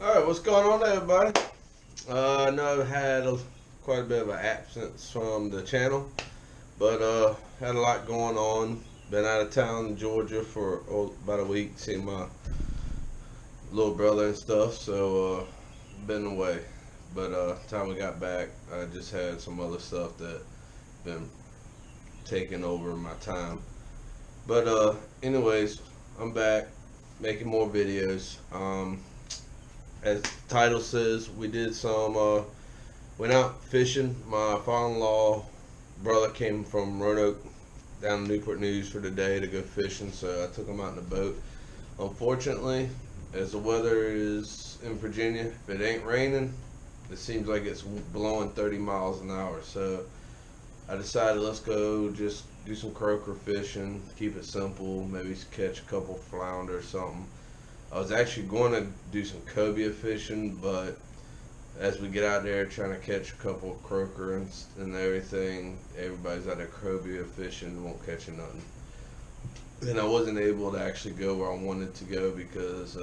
Alright, what's going on everybody? I know I've had quite a bit of an absence from the channel, but had a lot going on. Been out of town in Georgia for about a week, seeing my little brother and stuff, so been away. But time we got back, I just had some other stuff that been taking over my time. But anyways, I'm back making more videos. As the title says, we did some, went out fishing. My father-in-law brother came from Roanoke down to Newport News for the day to go fishing, so I took him out in the boat. Unfortunately, as the weather is in Virginia, if it ain't raining, it seems like it's blowing 30 miles an hour. So I decided, let's go just do some croaker fishing, keep it simple, maybe catch a couple flounder or something. I was actually going to do some cobia fishing, but as we get out there trying to catch a couple of croaker and everything, everybody's out there cobia fishing, won't catch nothing. And I wasn't able to actually go where I wanted to go because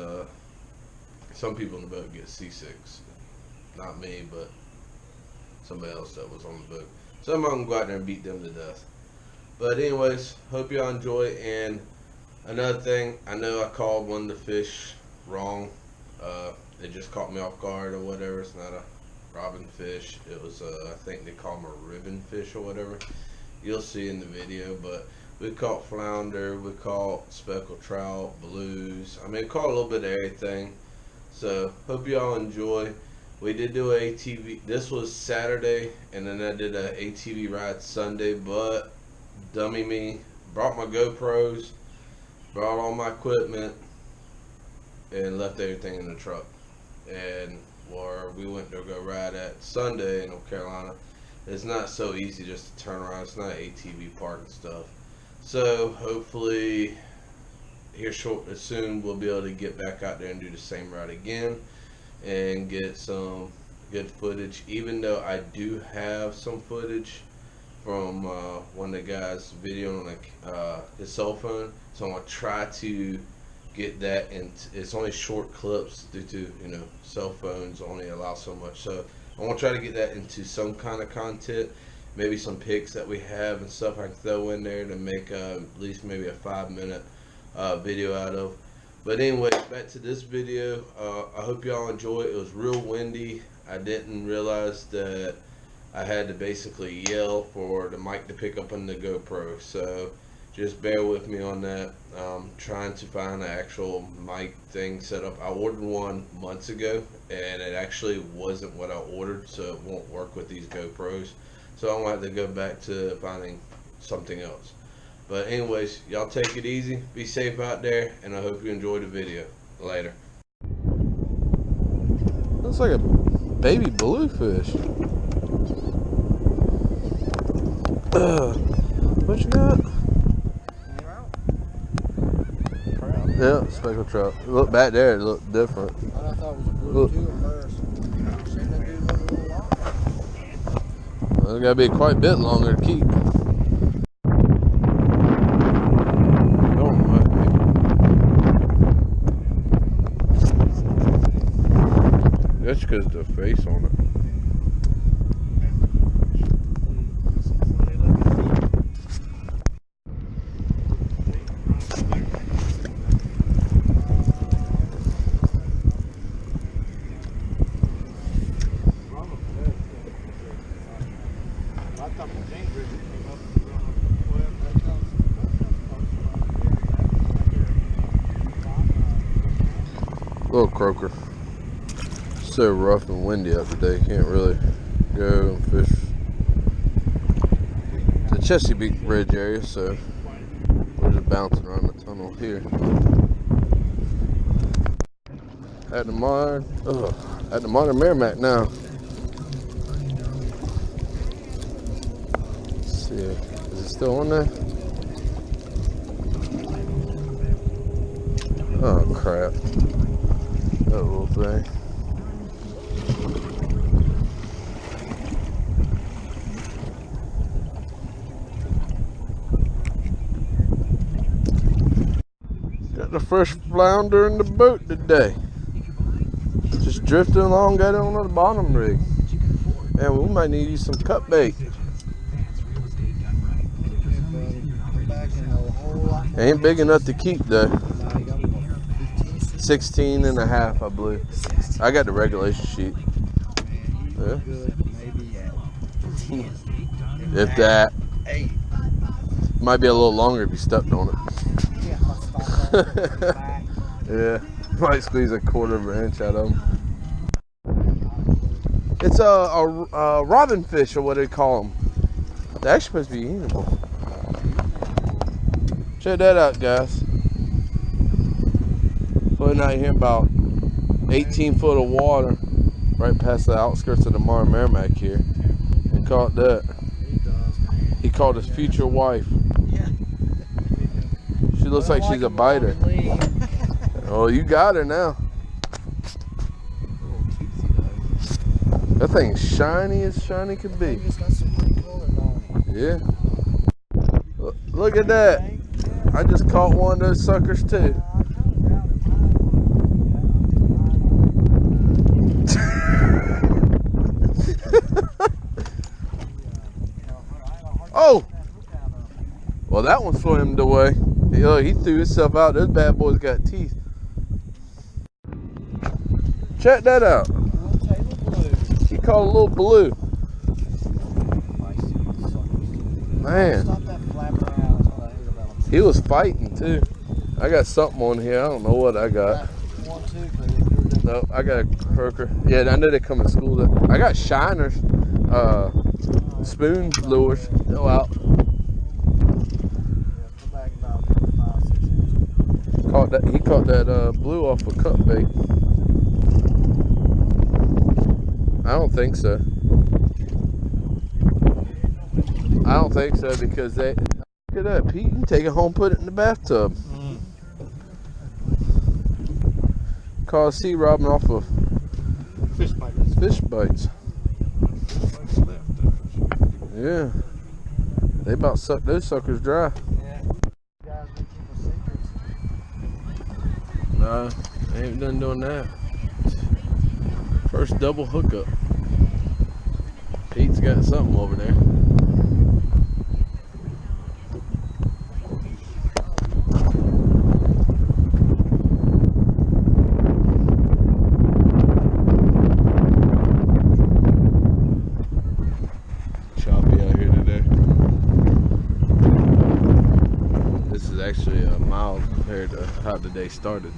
some people in the boat get seasick. Not me, but somebody else that was on the boat. So I'm gonna go out there and beat them to death. But anyways, hope y'all enjoy. And another thing, I know I called one of the fish wrong. It just caught me off guard or whatever. It's not a robin fish. It was I think they call them a ribbon fish or whatever. You'll see in the video. But we caught flounder, we caught speckled trout, blues. I mean, caught a little bit of everything. So hope y'all enjoy. We did do an ATV. This was Saturday, and then I did an ATV ride Sunday. But dummy me, brought my GoPros, brought all my equipment, and left everything in the truck. And where we went to go ride at Sunday in North Carolina, it's not so easy just to turn around. It's not an ATV park and stuff. So hopefully here soon we'll be able to get back out there and do the same ride again and get some good footage. Even though I do have some footage from one of the guys' video on his cell phone, so I'm gonna try to get that. And it's only short clips due to cell phones only allow so much. So I want to try to get that into some kind of content, maybe some pics that we have and stuff I can throw in there to make at least maybe a 5-minute video out of. But anyway, back to this video. I hope y'all enjoy it. It was real windy. I didn't realize that I had to basically yell for the mic to pick up on the GoPro, so just bear with me on that. Trying to find an actual mic thing set up. I ordered one months ago and it actually wasn't what I ordered, so it won't work with these GoPros, so I'm gonna have to go back to finding something else. But anyways, y'all take it easy, be safe out there, and I hope you enjoyed the video. Later. Looks like a baby bluefish. What you got? Yeah, speckled trout. Look back there, it looked different. I thought it was a blue too at first. Seen that dude look a little long. Well, it gotta be quite a bit longer to keep. That's because of the face on it. Little croaker. So rough and windy out today, can't really go and fish the Chesapeake Bridge area, so we're just bouncing around the tunnel here. At the modern Merrimack now. Let's see, is it still on there? Oh crap, that little thing. Got the first flounder in the boat today. Just drifting along, got it on the bottom rig. And we might need to use some cut bait. Ain't big enough to keep though. 16 and a half, I believe. I got the regulation sheet. Yeah. If that. Might be a little longer if you stepped on it. Yeah. Might squeeze a quarter of an inch out of them. It's a robin fish, or what they call them. They're actually supposed to be eatable. Check that out, guys. Putting out here about 18 foot of water right past the outskirts of the Merrimack here, and caught that. He caught his future wife. She looks like she's a biter. Oh, you got her now. That thing's shiny as shiny could be. Yeah. Look at that. I just caught one of those suckers too. Oh! Well, that one swam away. He threw himself out. Those bad boys got teeth. Check that out. He caught a little blue. Man. He was fighting too. I got something on here. I don't know what I got. No, I got a croaker. Yeah, I know they come in school. I got shiners. Spoon lures. They're out. He caught that blue off a cut bait. I don't think so. I don't think so because they. Look at that, Pete. You can take it home, put it in the bathtub. Caught a sea robin off of fish bites. Fish bites. Yeah. They about suck those suckers dry. Yeah. You guys be keeping secrets. Nah, I ain't done doing that. First double hookup. Pete's got something over there. Choppy out here today. This is actually a mild compared to how the day started.